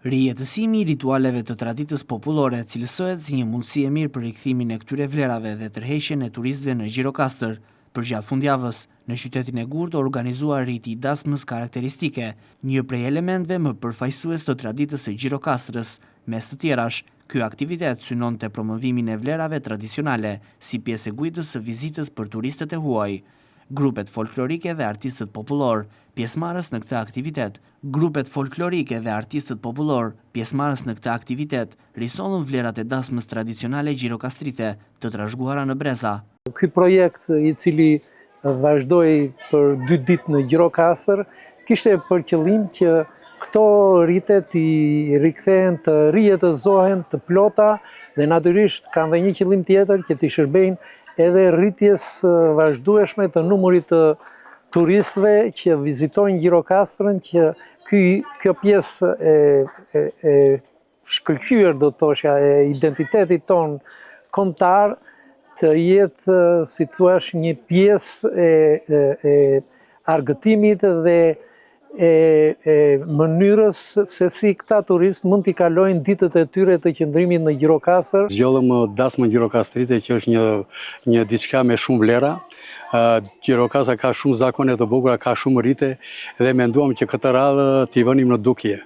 Rijetësimi i ritualeve të traditës popullore cilësohet si një mundësi e mirë për rikthimin e këtyre vlerave dhe tërheqjen e turistëve në Gjirokastër. Përgjatë fundjavës, në qytetin e Gurtë organizuar riti i dasmës karakteristike, një prej elementeve më përfaqësues të traditës së Gjirokastrës. Mes të tjerash, ky aktivitet synonte promovimin e vlerave tradicionale si pjesë e guidës së vizitës për turistët e huaj. Grupet folklorike dhe artistët popullor, pjesëmarrës në këtë aktivitet. Grupet folklorike dhe artistët popullor, pjesëmarrës në këtë aktivitet, risolën vlerat e dasmës tradicionale gjirokastrite të trashëguara në breza. Ky projekt, i cili vazhdoi për 2 ditë në Gjirokastër, kishte për qëllim që këto ritet i rikthehen, të rijetëzohen, të plota, dhe natyrisht kanë dhe një qëllim tjetër që t'i shërbejnë edhe rritjes vazhdueshme të numrit të turistëve që vizitojnë Gjirokastrën, që kjo pjesë e shkëlqyer, do të thosha, e identitetit ton kombëtar, të jetë, si thua, një pjesë e argëtimit dhe e mënyrës se si këta turistë mund t'i kalojnë ditët e tyre të qëndrimit në Gjirokastër. Zgjollëm dasmën gjirokastrite, që është një diçka me shumë vlera. Gjirokastra ka shumë zakone të bukura, ka shumë rite dhe menduam që këtë radhë t'i vënim në dukje.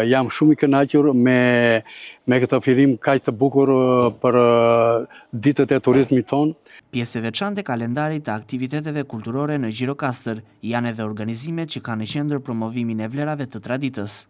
Jam shumë i kënaqur me këtë fillim kaq të bukur për ditët e turizmit ton. Pjesë e veçantë e kalendarit të aktiviteteve kulturore në Gjirokastër janë edhe organizimet që kanë në qendër promovimin e vlerave të traditës.